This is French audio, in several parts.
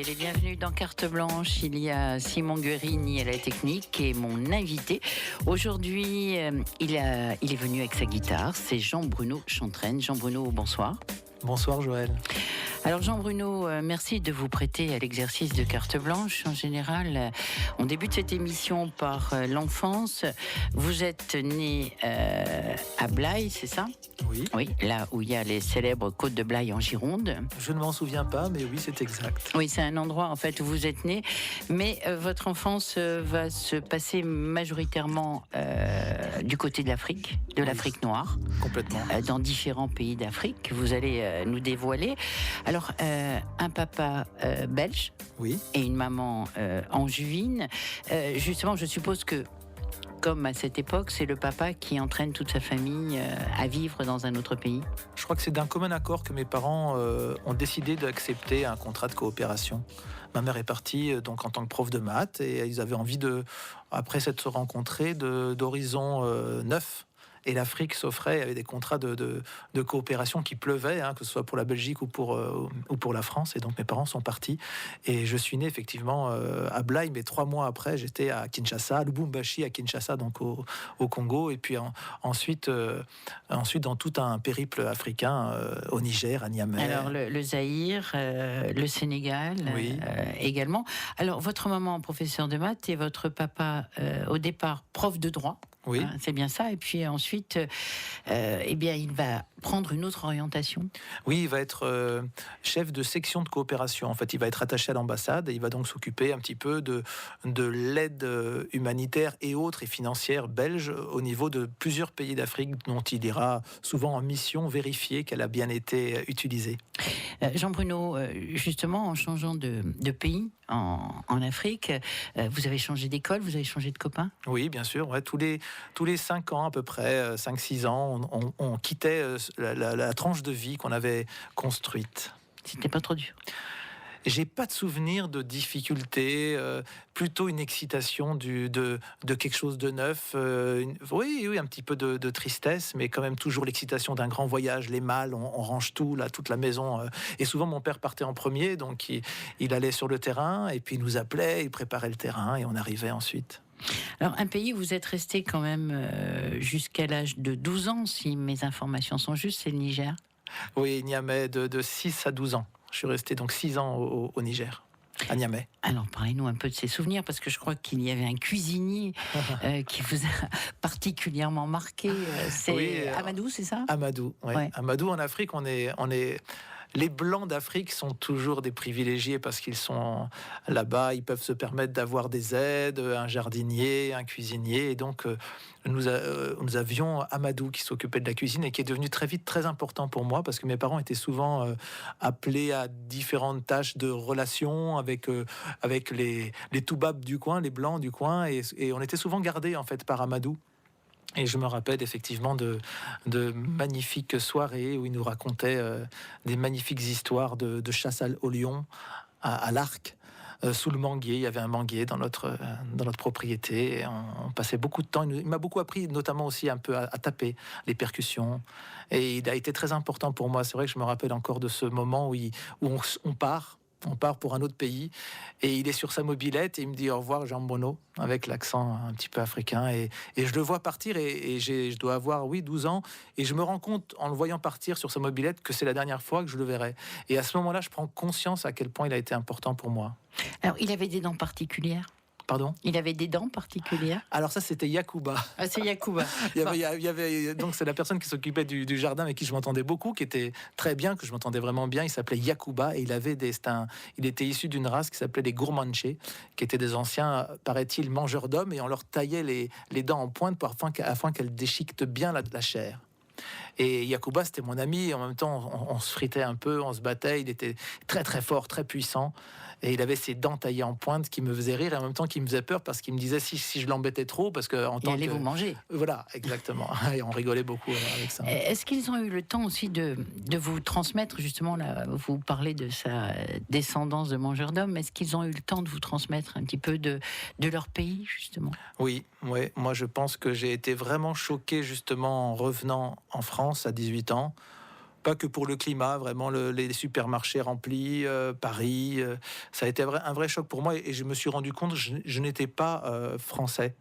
soyez les bienvenus dans Carte Blanche. Il y a Simon Guerini à la technique et mon invité. Aujourd'hui, il est venu avec sa guitare, c'est Jean-Bruno Chantraine. Jean-Bruno, bonsoir. Bonsoir Joël. Alors Jean-Bruno, merci de vous prêter à l'exercice de Carte Blanche. En général, on débute cette émission par l'enfance. Vous êtes né à Blaye, c'est ça ? Oui. Oui, là où il y a les célèbres côtes de Blaye en Gironde. Je ne m'en souviens pas, mais oui, c'est exact. Oui, c'est un endroit en fait où vous êtes né, mais votre enfance va se passer majoritairement du côté de l'Afrique, de l'Afrique noire. Complètement. Dans différents pays d'Afrique que vous allez nous dévoiler. Alors, un papa belge, oui, et une maman angevine. Justement, je suppose que, comme à cette époque, c'est le papa qui entraîne toute sa famille à vivre dans un autre pays. Je crois que c'est d'un commun accord que mes parents ont décidé d'accepter un contrat de coopération. Ma mère est partie donc en tant que prof de maths et ils avaient envie après s'être rencontrés, d'horizons neufs. Et l'Afrique s'offrait, il y avait des contrats de coopération qui pleuvaient, que ce soit pour la Belgique ou pour la France. Et donc mes parents sont partis. Et je suis né effectivement à Blaye, mais 3 mois après, j'étais à Kinshasa, à Lubumbashi, à Kinshasa, donc au Congo. Et puis ensuite dans tout un périple africain, au Niger, à Niamey. Alors le Zaïre, le Sénégal, oui. Également. Alors votre maman, professeur de maths, et votre papa, au départ, prof de droit. Oui. C'est bien ça. Et puis ensuite, il va prendre une autre orientation. Oui, il va être chef de section de coopération. En fait, il va être attaché à l'ambassade et il va donc s'occuper un petit peu de l'aide humanitaire et autres et financière belge au niveau de plusieurs pays d'Afrique dont il ira souvent en mission vérifier qu'elle a bien été utilisée. Jean-Bruno, justement, en changeant de pays en Afrique, vous avez changé d'école, vous avez changé de copain ? Oui, bien sûr. Ouais, tous les 5 ans à peu près, 5-6 ans, on quittait la tranche de vie qu'on avait construite. C'était pas trop dur ? J'ai pas de souvenir de difficulté, plutôt une excitation de quelque chose de neuf. Oui, un petit peu de tristesse, mais quand même toujours l'excitation d'un grand voyage. Les malles, on range tout, là, toute la maison. Et souvent, mon père partait en premier, donc il allait sur le terrain, et puis il nous appelait, il préparait le terrain, et on arrivait ensuite. Alors, un pays où vous êtes resté quand même jusqu'à l'âge de 12 ans, si mes informations sont justes, c'est le Niger. Oui, Niamey, de 6 à 12 ans. Je suis resté donc 6 ans au Niger, à Niamey. Alors, parlez-nous un peu de ces souvenirs, parce que je crois qu'il y avait un cuisinier qui vous a particulièrement marqué. C'est Amadou, c'est ça ? Amadou, oui. Ouais. Amadou, en Afrique, on est... Les Blancs d'Afrique sont toujours des privilégiés parce qu'ils sont là-bas, ils peuvent se permettre d'avoir des aides, un jardinier, un cuisinier. Et donc, nous avions Amadou qui s'occupait de la cuisine et qui est devenu très vite très important pour moi parce que mes parents étaient souvent appelés à différentes tâches de relations avec les Toubabs du coin, les Blancs du coin. Et on était souvent gardés en fait par Amadou. Et je me rappelle effectivement de magnifiques soirées où il nous racontait des magnifiques histoires de chasse au lion, à l'arc, sous le manguier. Il y avait un manguier dans notre propriété. Et on passait beaucoup de temps. Il m'a beaucoup appris, notamment aussi un peu à taper les percussions. Et il a été très important pour moi. C'est vrai que je me rappelle encore de ce moment où on part. On part pour un autre pays et il est sur sa mobilette et il me dit au revoir Jean-Bruno avec l'accent un petit peu africain et je le vois partir et je dois avoir 12 ans et je me rends compte en le voyant partir sur sa mobilette que c'est la dernière fois que je le verrai et à ce moment-là je prends conscience à quel point il a été important pour moi. Alors il avait des dents particulières ? Pardon ? Il avait des dents particulières ? Alors ça, c'était Yacouba. Ah, c'est Yacouba. il y avait donc c'est la personne qui s'occupait du jardin avec qui je m'entendais beaucoup, qui était très bien, que je m'entendais vraiment bien. Il s'appelait Yacouba et il était issu d'une race qui s'appelait les Gourmanche, qui étaient des anciens, paraît-il, mangeurs d'hommes et on leur taillait les dents en pointe afin qu'elles déchiquetent bien la chair. Et Yacouba, c'était mon ami, et en même temps, on se fritait un peu, on se battait, il était très très fort, très puissant, et il avait ses dents taillées en pointe qui me faisaient rire, et en même temps qui me faisait peur, parce qu'il me disait si je l'embêtais trop, parce que il allait vous manger. Voilà, exactement, et on rigolait beaucoup avec ça. Est-ce qu'ils ont eu le temps aussi de vous transmettre, justement, là, vous parlez de sa descendance de mangeurs d'hommes, est-ce qu'ils ont eu le temps de vous transmettre un petit peu de leur pays, justement ? Oui, moi je pense que j'ai été vraiment choqué, justement, en revenant en France à 18 ans, pas que pour le climat, vraiment les supermarchés remplis, Paris, ça a été un vrai choc pour moi et je me suis rendu compte que je n'étais pas français.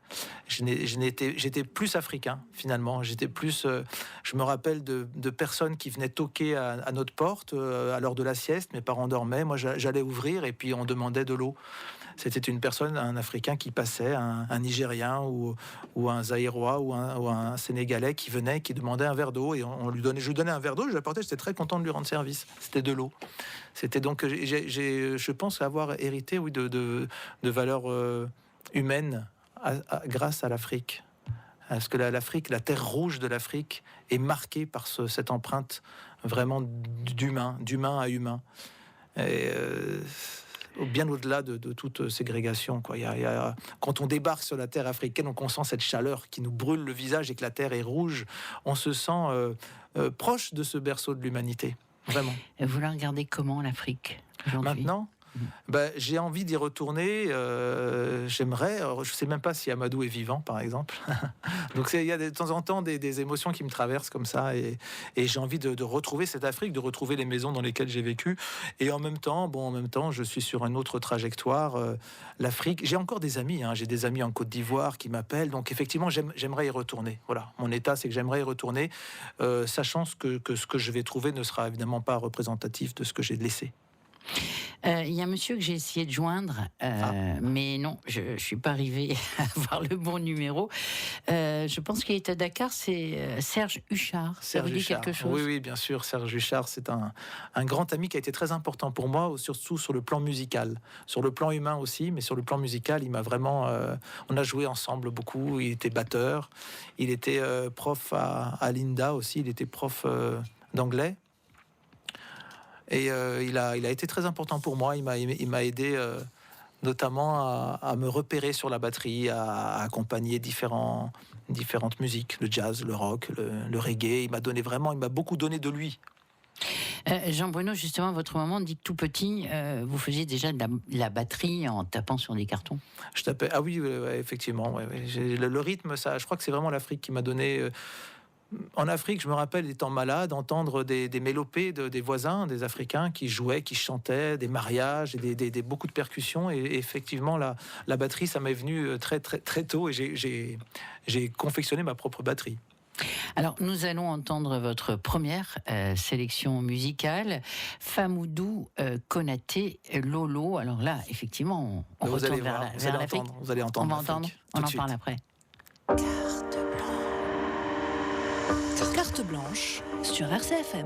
J'étais plus africain finalement. J'étais plus. Je me rappelle de personnes qui venaient toquer à notre porte à l'heure de la sieste. Mes parents dormaient. Moi, j'allais ouvrir et puis on demandait de l'eau. C'était une personne, un Africain qui passait, un Nigérien ou un Zaïrois ou un Sénégalais qui venait, qui demandait un verre d'eau et je lui donnais un verre d'eau, je lui apportais, j'étais très content de lui rendre service. C'était de l'eau. C'était donc, je pense avoir hérité, oui, de valeurs humaines grâce à l'Afrique. Parce que l'Afrique, la terre rouge de l'Afrique est marquée par cette empreinte vraiment d'humain à humain. Et bien au-delà de toute ségrégation, quoi. Quand on débarque sur la terre africaine, on sent cette chaleur qui nous brûle le visage et que la terre est rouge. On se sent proche de ce berceau de l'humanité, vraiment. Et vous la regardez comment, l'Afrique, aujourd'hui ? Maintenant, j'ai envie d'y retourner. J'aimerais. Je ne sais même pas si Amadou est vivant, par exemple. Donc il y a de temps en temps des émotions qui me traversent comme ça, et j'ai envie de retrouver cette Afrique, de retrouver les maisons dans lesquelles j'ai vécu. Et en même temps, je suis sur une autre trajectoire. L'Afrique. J'ai encore des amis. J'ai des amis en Côte d'Ivoire qui m'appellent. Donc effectivement, j'aimerais y retourner. Voilà. Mon état, c'est que j'aimerais y retourner, sachant que ce que je vais trouver ne sera évidemment pas représentatif de ce que j'ai laissé. Il y a un monsieur que j'ai essayé de joindre, mais non, je ne suis pas arrivé à avoir le bon numéro. Je pense qu'il est à Dakar, c'est Serge Huchard. Ça vous dit quelque chose ? Oui, bien sûr. Serge Huchard, c'est un grand ami qui a été très important pour moi, surtout sur le plan musical. Sur le plan humain aussi, mais sur le plan musical, il m'a vraiment... on a joué ensemble beaucoup. Il était batteur. Il était prof à l'INDA aussi. Il était prof d'anglais. Et il a été très important pour moi. Il m'a aidé notamment à me repérer sur la batterie, à accompagner différentes musiques, le jazz, le rock, le reggae. Il m'a beaucoup donné de lui. Jean Bueno, justement, votre maman dit que tout petit, vous faisiez déjà de la batterie en tapant sur des cartons. Je tapais. Ah oui, effectivement. Ouais. Le rythme, ça, je crois que c'est vraiment l'Afrique qui m'a donné. En Afrique, je me rappelle, étant malade, entendre des mélopées des voisins, des Africains qui jouaient, qui chantaient, des mariages, et beaucoup de percussions. Et effectivement, la batterie, ça m'est venu très, très, très tôt, et j'ai confectionné ma propre batterie. Alors, nous allons entendre votre première sélection musicale, Famoudou Konaté Lolo. Alors là, effectivement, on retourne vers l'Afrique. Vous allez entendre. On va entendre, on en parle après. Carte blanche sur RCFM.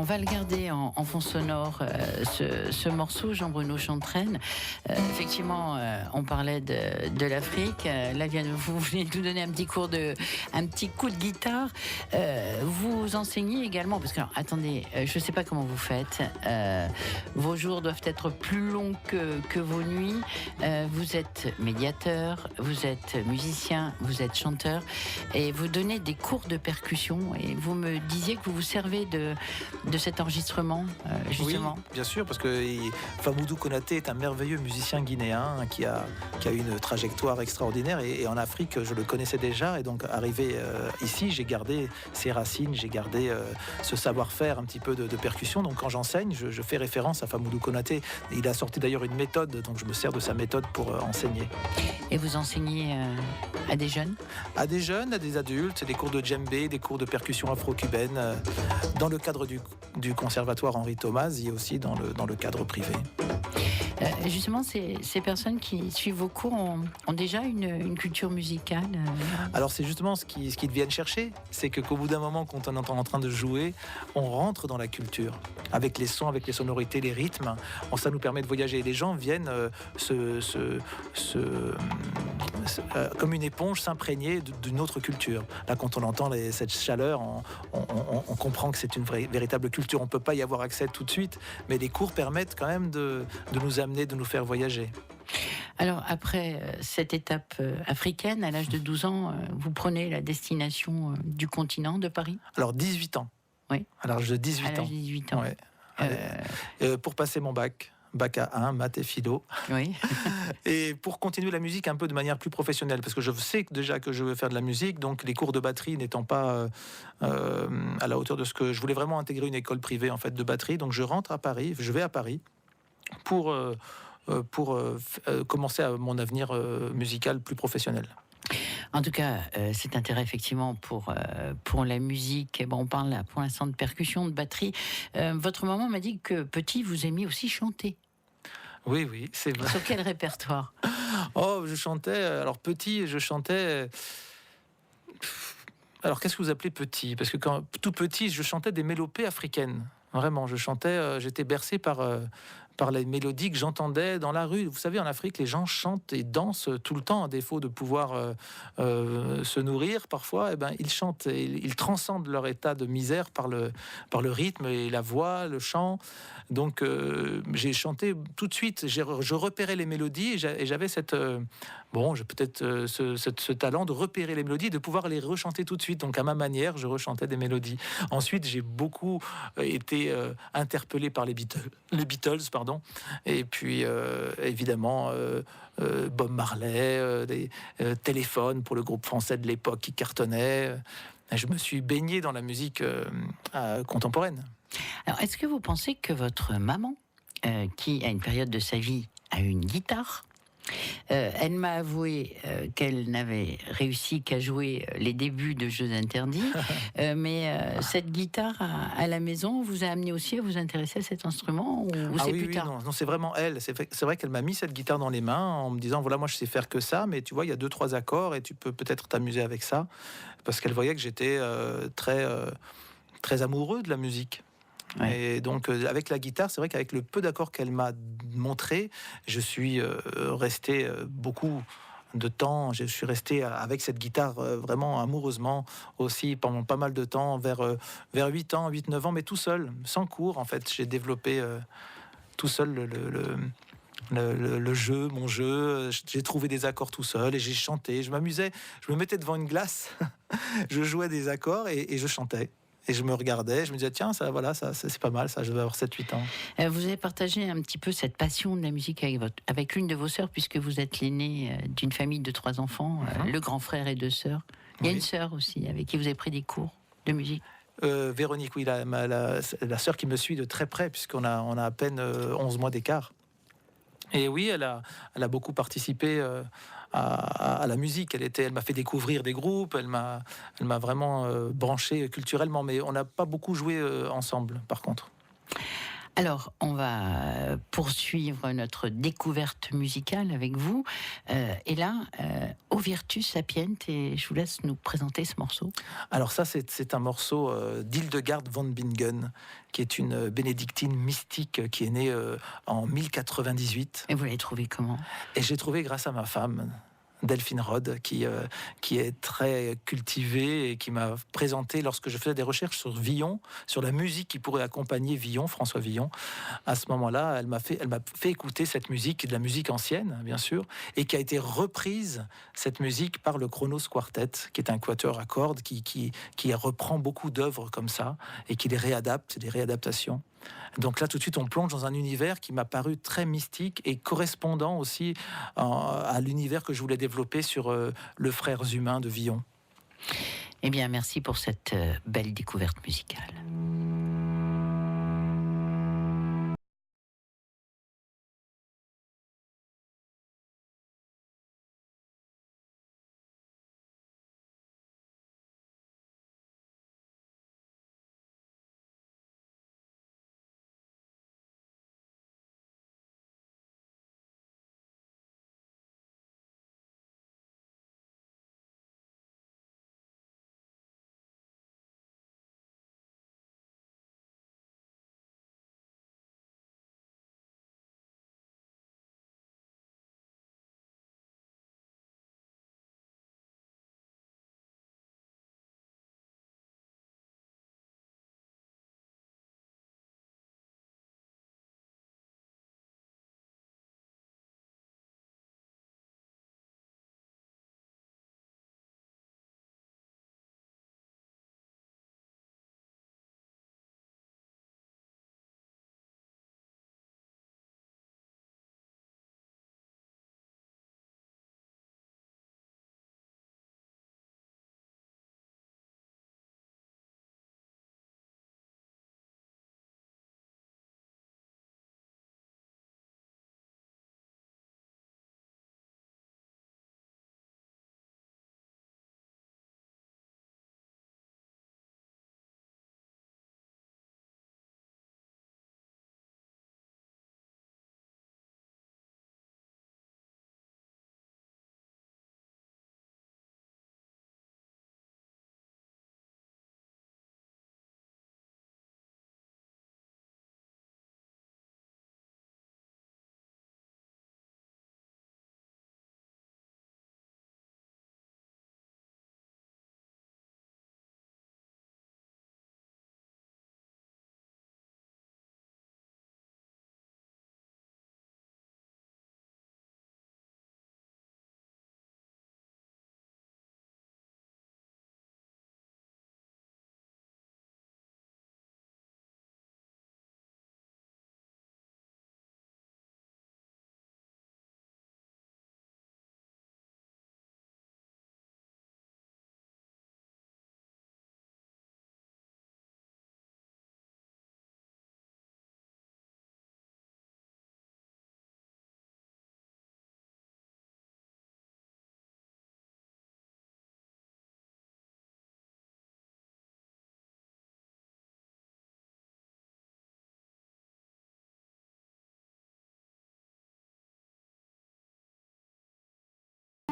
va le garder en fond sonore, ce morceau, Jean-Bruno Chantrenne. Effectivement, on parlait de l'Afrique. Là, vous venez de nous donner un petit coup de guitare. Vous enseignez également, parce que, alors, attendez, je ne sais pas comment vous faites. Vos jours doivent être plus longs que vos nuits. Vous êtes médiateur, vous êtes musicien, vous êtes chanteur, et vous donnez des cours de percussion. Et vous me disiez que vous vous servez de cet enregistrement, justement. Oui, bien sûr, parce que Famoudou Konaté est un merveilleux musicien guinéen qui a une trajectoire extraordinaire. Et en Afrique, je le connaissais déjà. Et donc, arrivé ici, j'ai gardé ses racines, j'ai gardé ce savoir-faire un petit peu de percussion. Donc, quand j'enseigne, je fais référence à Famoudou Konaté. Il a sorti d'ailleurs une méthode, donc je me sers de sa méthode pour enseigner. Et vous enseignez à des jeunes ? À des jeunes, à des adultes, des cours de djembé, des cours de percussion afro-cubaine, dans le cadre du conservatoire Henri Thomas et aussi dans le cadre privé. Justement, ces personnes qui suivent vos cours ont déjà une culture musicale. Alors c'est justement ce qu'ils viennent chercher, c'est qu'au bout d'un moment, quand on est en train de jouer, on rentre dans la culture, avec les sons, avec les sonorités, les rythmes. Ça nous permet de voyager. Les gens viennent comme une éponge s'imprégner d'une autre culture. Là, quand on entend cette chaleur, on comprend que c'est une véritable culture. On ne peut pas y avoir accès tout de suite, mais les cours permettent quand même de nous amener, de nous faire voyager. Alors, après cette étape africaine, à l'âge de 12 ans, vous prenez la destination du continent, de Paris ? Alors, 18 ans. Oui. À l'âge de 18 ans. À l'âge de 18 ans. Ouais. Pour passer mon bac à 1, maths et philo. Oui. Et pour continuer la musique un peu de manière plus professionnelle, parce que je sais déjà que je veux faire de la musique, donc les cours de batterie n'étant pas à la hauteur de ce que je voulais, vraiment intégrer une école privée en fait de batterie. Donc je vais à Paris pour commencer mon avenir musical plus professionnel. En tout cas, cet intérêt effectivement pour la musique. Bon, on parle là pour l'instant de percussion, de batterie. Votre maman m'a dit que petit, vous aimiez aussi chanter. Oui, c'est vrai. Sur quel répertoire ? Oh, je chantais. Alors petit, je chantais. Alors qu'est-ce que vous appelez petit ? Parce que quand tout petit, je chantais des mélopées africaines. Vraiment, je chantais. J'étais bercé par les mélodies que j'entendais dans la rue. Vous savez, en Afrique, les gens chantent et dansent tout le temps, à défaut de pouvoir se nourrir parfois. Ils chantent, et ils transcendent leur état de misère par le rythme et la voix, le chant. Donc, j'ai chanté tout de suite. Je repérais les mélodies et j'avais ce talent de repérer les mélodies, de pouvoir les rechanter tout de suite. Donc, à ma manière, je rechantais des mélodies. Ensuite, j'ai beaucoup été interpellé par les Beatles, pardon. Et puis évidemment Bob Marley, des téléphones pour le groupe français de l'époque qui cartonnait. Je me suis baigné dans la musique contemporaine. Alors, est-ce que vous pensez que votre maman, qui à une période de sa vie a une guitare, elle m'a avoué qu'elle n'avait réussi qu'à jouer les débuts de Jeux interdits, mais cette guitare à la maison vous a amené aussi à vous intéresser à cet instrument ou c'est plus tard ? Non, c'est vraiment elle. C'est vrai qu'elle m'a mis cette guitare dans les mains en me disant voilà, moi je sais faire que ça, mais tu vois, il y a 2-3 accords et tu peux peut-être t'amuser avec ça, parce qu'elle voyait que j'étais très amoureux de la musique. Ouais. Et donc avec la guitare, c'est vrai qu'avec le peu d'accords qu'elle m'a montré, je suis resté beaucoup de temps. Je suis resté avec cette guitare vraiment amoureusement aussi pendant pas mal de temps, vers 8 ans, 8-9 ans, mais tout seul, sans cours en fait. J'ai développé tout seul mon jeu. J'ai trouvé des accords tout seul et j'ai chanté. Je m'amusais, je me mettais devant une glace, je jouais des accords et je chantais. Et je me regardais, je me disais, tiens, ça, c'est pas mal, ça, je vais avoir 7-8 ans. Vous avez partagé un petit peu cette passion de la musique avec l'une de vos sœurs, puisque vous êtes l'aîné d'une famille de 3 enfants, le grand frère et 2 sœurs. Il y a une sœur aussi, avec qui vous avez pris des cours de musique. Véronique, oui, la sœur qui me suit de très près, puisqu'on a à peine 11 mois d'écart. Et oui, elle a beaucoup participé à la musique. Elle m'a fait découvrir des groupes, elle m'a vraiment branché culturellement, mais on n'a pas beaucoup joué ensemble, par contre. Alors, on va poursuivre notre découverte musicale avec vous. Et là, O Virtus Sapiente, et je vous laisse nous présenter ce morceau. Alors ça, c'est un morceau d'Hildegard von Bingen, qui est une bénédictine mystique qui est née en 1098. Et vous l'avez trouvé comment? Et j'ai trouvé grâce à ma femme, Delphine Rode, qui est très cultivée et qui m'a présenté, lorsque je faisais des recherches sur Villon, sur la musique qui pourrait accompagner Villon, François Villon. À ce moment-là, elle m'a fait écouter cette musique, de la musique ancienne, bien sûr, et qui a été reprise, cette musique, par le Kronos Quartet, qui est un quatuor à cordes qui reprend beaucoup d'œuvres comme ça et qui les réadapte, des réadaptations. Donc là, tout de suite, on plonge dans un univers qui m'a paru très mystique et correspondant aussi à l'univers que je voulais développer sur le Frères humains de Villon. Eh bien, merci pour cette belle découverte musicale.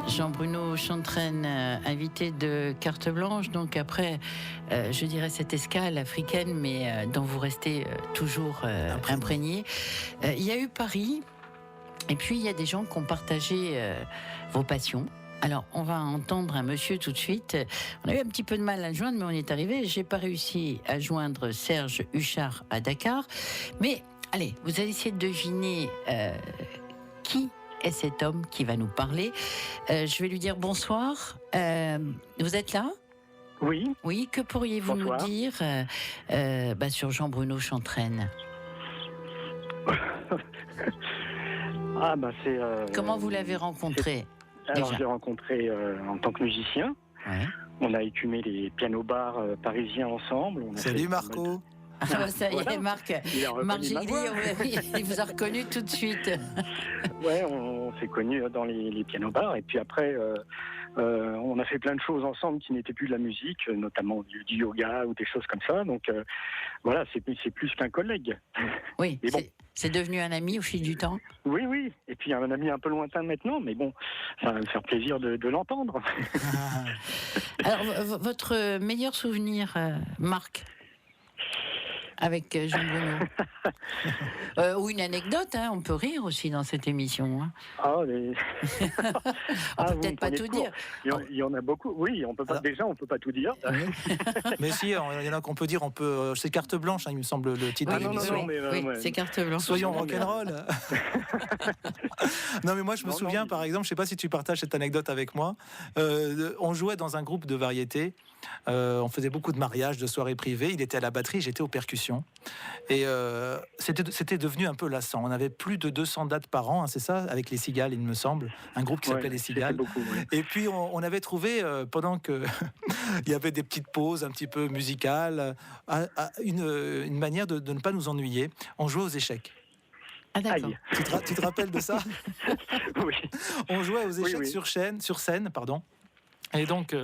Jean-Bruno Chantrenne, invité de Carte Blanche, donc après, je dirais cette escale africaine, mais dont vous restez toujours imprégné. Il y a eu Paris, et puis il y a des gens qui ont partagé vos passions. Alors, on va entendre un monsieur tout de suite. On a eu un petit peu de mal à le joindre, mais on est arrivé. J'ai pas réussi à joindre Serge Huchard à Dakar. Mais, allez, vous allez essayer de deviner qui est cet homme qui va nous parler. Je vais lui dire bonsoir. Vous êtes là ? Oui. Oui, que pourriez-vous nous dire sur Jean-Bruno Chantrenne ? C'est... Comment vous l'avez rencontré ? Alors, je l'ai rencontré en tant que musicien. Ouais. On a écumé les pianos-bars parisiens ensemble. Salut Marco. Ah bah ça y est, Voilà. Marc Il a reconnu ma Gilly, voix. oui, il vous a reconnu tout de suite. Ouais, on s'est connus dans les pianos-bars. Et puis après, on a fait plein de choses ensemble qui n'étaient plus de la musique, notamment du yoga ou des choses comme ça. Donc voilà, c'est plus qu'un collègue. Oui, Mais bon. c'est devenu un ami au fil du temps. Oui, oui. Et puis un ami un peu lointain maintenant, mais bon, ça va me faire plaisir de l'entendre. Alors, votre meilleur souvenir, Marc, avec Jean Bruno ou une anecdote, hein, on peut rire aussi dans cette émission. Hein. Ah, mais... On peut vous me peut-être pas prenez tout de court. dire. Il y en a beaucoup. Oui, on peut pas. Alors- Déjà, on peut pas tout dire. Mais si, il y en a qu'on peut dire, c'est carte blanche, hein, il me semble, le titre Ah de non, l'émission. non, mais, oui, ouais. c'est carte blanche. Soyons Non, mais- rock'n'roll. Non, mais moi, je me Non, souviens, mais- par exemple, je sais pas si tu partages cette anecdote avec moi. On jouait dans un groupe de variété. On faisait beaucoup de mariages, de soirées privées. Il était à la batterie, j'étais aux percussions. Et c'était devenu un peu lassant. On avait plus de 200 dates par an, hein, c'est ça, avec les Cigales, il me semble. Un groupe qui s'appelait Ouais, les c'était Cigales. beaucoup, ouais. Et puis on avait trouvé, pendant que il y avait des petites pauses un petit peu musicales, une manière de ne pas nous ennuyer. On jouait aux échecs. Ah d'accord. Aïe. Tu te rappelles de ça? Oui. On jouait aux échecs oui. sur scène, pardon. Et donc,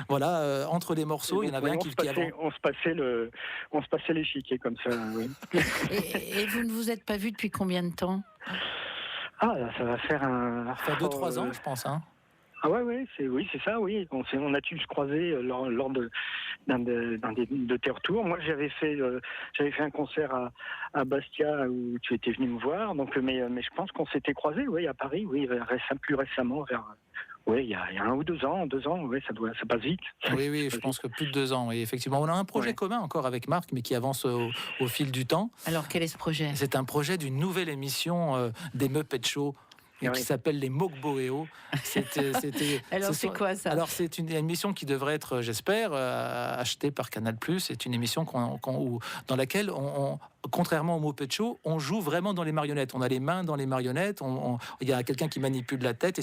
voilà, entre les morceaux, il y en avait un qui avait... On se passait l'échiquier comme ça. Oui. Et vous ne vous êtes pas vu depuis combien de temps? Ah, ça va faire Ça fait 2-3 ans, je pense. Hein. Ah ouais, c'est ça, oui. On a dû se croiser lors d'un de tes retours. Moi, j'avais fait un concert à Bastia où tu étais venu me voir. Donc, mais je pense qu'on s'était croisés, oui, à Paris, oui, plus récemment, il y a 1 ou 2 ans, oui, ça passe vite. Oui, je pense que plus de 2 ans. Oui, effectivement, on a un projet commun encore avec Marc, mais qui avance au fil du temps. Alors quel est ce projet? C'est un projet d'une nouvelle émission des Muppet Show. Qui s'appelle les Mogboeo. Alors c'est quoi ça? Alors c'est une émission qui devrait être, j'espère, achetée par Canal+. C'est une émission dans laquelle contrairement au Muppet Show, on joue vraiment dans les marionnettes. On a les mains dans les marionnettes. Il y a quelqu'un qui manipule la tête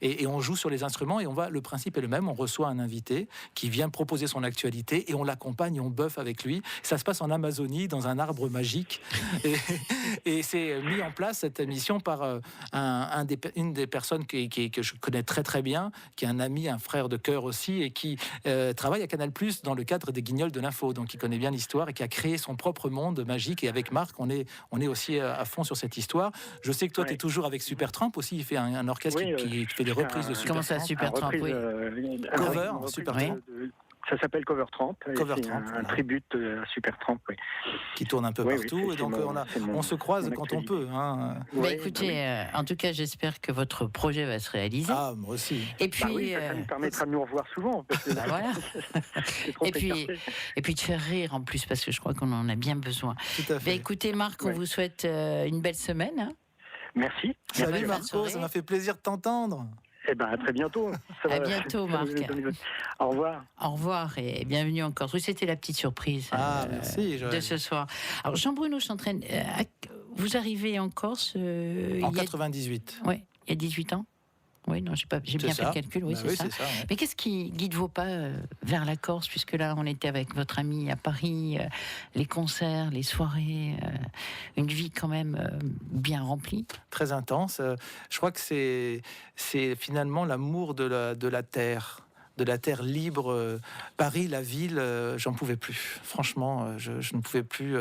et on joue sur les instruments. Et le principe est le même. On reçoit un invité qui vient proposer son actualité et on l'accompagne, on buffe avec lui. Ça se passe en Amazonie, dans un arbre magique. Et c'est mis en place cette émission par une des personnes que je connais très très bien, qui est un ami, un frère de cœur aussi, et qui travaille à Canal+ dans le cadre des Guignols de l'info. Donc il connaît bien l'histoire et qui a créé son propre monde magique. Et avec Marc, on est aussi à fond sur cette histoire. Je sais que toi, tu es toujours avec Supertramp aussi. Il fait un orchestre qui fait des reprises de Supertramp. Comment ça, Supertramp? Cover, Supertramp. Ça s'appelle Covertramp. Covertramp, un tribut à Supertramp, oui. Qui tourne un peu partout. Et donc, on se croise quand on peut. Hein. Écoutez, en tout cas, j'espère que votre projet va se réaliser. Ah, moi aussi. Et puis, ça nous permettra de nous revoir souvent. Parce que voilà. c'est trop écarté. Et puis de faire rire en plus, parce que je crois qu'on en a bien besoin. Tout à fait. Écoutez, Marc, on vous souhaite une belle semaine. Hein. Merci. Salut Marco, ça m'a fait plaisir de t'entendre. Eh ben, à très bientôt. À bientôt, Marc. Au revoir. Au revoir et bienvenue encore. C'était la petite surprise merci, de ce soir. Alors, Jean-Bruno Chantraine, vous arrivez en Corse en 98. Oui, il y a 18 ans. Oui, non, j'ai bien fait le calcul. Oui, c'est ça. Ça, ouais. Mais qu'est-ce qui guide vos pas vers la Corse, puisque là, on était avec votre ami à Paris, les concerts, les soirées, une vie quand même bien remplie. Très intense. Je crois que c'est finalement l'amour de la terre. De la terre libre, Paris, la ville, j'en pouvais plus. Franchement, je ne pouvais plus.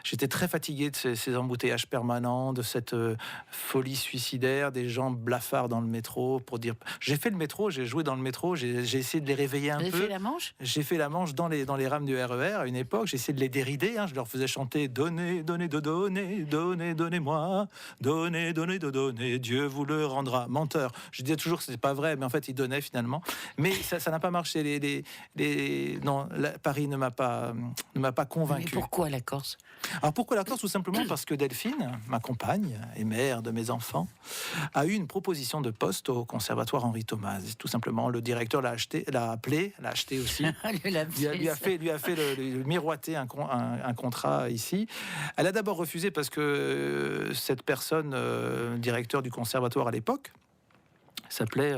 J'étais très fatigué de ces embouteillages permanents, de cette folie suicidaire, des gens blafards dans le métro pour dire. J'ai fait le métro, j'ai joué dans le métro, j'ai essayé de les réveiller un peu. Vous avez fait la Manche ? J'ai fait la Manche dans les rames du RER à une époque. J'ai essayé de les dérider. Je leur faisais chanter donnez, donnez, donnez-moi, donnez, Dieu vous le rendra. Menteur. Je disais toujours que c'était pas vrai, mais en fait, ils donnaient finalement. Mais ça n'a pas marché. Non, Paris ne m'a pas convaincu. Mais pourquoi la Corse ? Alors pourquoi la Corse ? Tout simplement parce que Delphine, ma compagne et mère de mes enfants, a eu une proposition de poste au conservatoire Henri Thomas. Tout simplement, le directeur l'a appelé aussi. lui a fait miroiter un contrat ici. Elle a d'abord refusé parce que cette personne, directeur du conservatoire à l'époque, s'appelait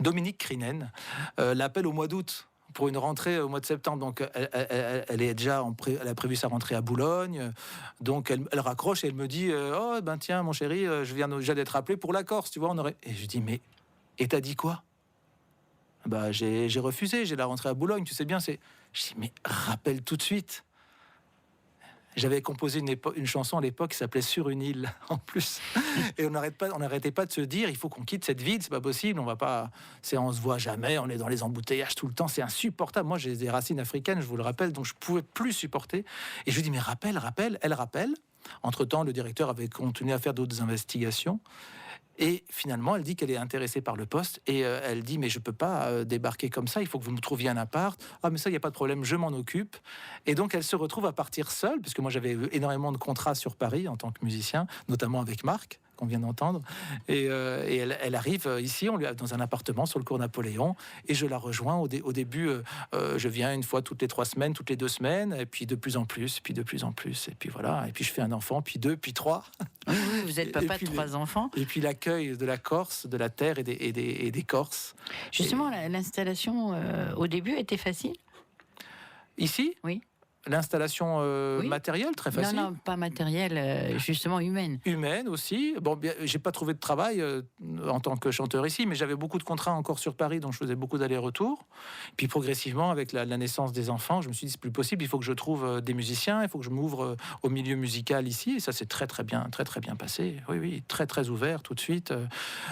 Dominique Crinen, l'appelle au mois d'août pour une rentrée au mois de septembre. Donc, elle est déjà elle a prévu sa rentrée à Boulogne. Donc, elle raccroche et elle me dit oh, ben tiens, mon chéri, je viens déjà d'être appelé pour la Corse, tu vois. Et je dis mais, et t'as dit quoi? Bah, j'ai refusé, j'ai la rentrée à Boulogne, tu sais bien. Je dis mais rappelle tout de suite. J'avais composé une chanson à l'époque qui s'appelait Sur une île, en plus. Et on n'arrêtait pas de se dire, il faut qu'on quitte cette ville, c'est pas possible, on se voit jamais, on est dans les embouteillages tout le temps, c'est insupportable. Moi, j'ai des racines africaines, je vous le rappelle, donc je pouvais plus supporter. Et je lui dis, mais rappelle, elle rappelle. Entre-temps, le directeur avait continué à faire d'autres investigations. Et finalement, elle dit qu'elle est intéressée par le poste et elle dit mais je peux pas débarquer comme ça, il faut que vous me trouviez un appart. Ah mais ça, il n'y a pas de problème, je m'en occupe. Et donc elle se retrouve à partir seule, parce que moi j'avais énormément de contrats sur Paris en tant que musicien, notamment avec Marc, qu'on vient d'entendre. Et elle arrive ici, on lui a dans un appartement sur le cours Napoléon, et je la rejoins au début. Je viens une fois toutes les 3 semaines, toutes les 2 semaines, et puis de plus en plus, et puis voilà. Et puis je fais un enfant, puis 2, puis 3. Oui, vous êtes papa de 3 enfants. Et puis l'accueil de la Corse, de la terre et des Corses. Justement, l'installation au début était facile? Ici? Oui. L'installation oui. matérielle, très facile. Non, pas matérielle, justement humaine. Humaine aussi. Bon, j'ai pas trouvé de travail en tant que chanteur ici, mais j'avais beaucoup de contrats encore sur Paris, donc je faisais beaucoup d'allers-retours. Puis progressivement, avec la naissance des enfants, je me suis dit c'est plus possible. Il faut que je trouve des musiciens, il faut que je m'ouvre au milieu musical ici. Et ça s'est très bien passé. Oui, très ouvert tout de suite.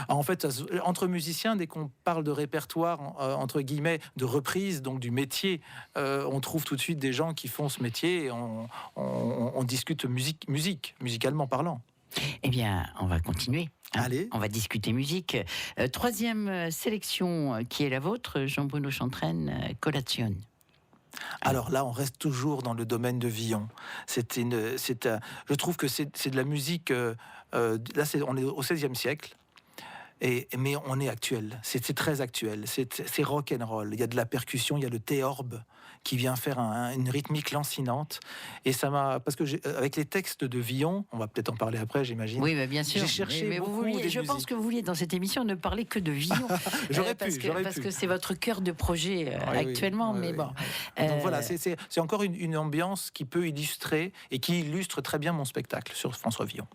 En fait, entre musiciens, dès qu'on parle de répertoire entre guillemets de reprise, donc du métier, on trouve tout de suite des gens qui font ce métier et on discute musicalement parlant. Eh bien, on va continuer. Allez. On va discuter musique. 3e sélection qui est la vôtre, Jean-Bruno Chantrenne, Colazione. Alors là, on reste toujours dans le domaine de Villon. Je trouve que c'est de la musique. Là, on est au XVIe siècle. Mais on est actuel. C'est très actuel. C'est rock and roll. Il y a de la percussion, il y a le théorbe qui vient faire une rythmique lancinante. Et ça m'a, parce que avec les textes de Villon, on va peut-être en parler après, j'imagine. Oui, bien sûr. J'ai cherché mais beaucoup. Je pense que vous vouliez dans cette émission ne parler que de Villon. J'aurais parce pu. que c'est votre cœur de projet actuellement. Oui. Bon. Donc voilà, c'est encore une ambiance qui peut illustrer et qui illustre très bien mon spectacle sur François Villon.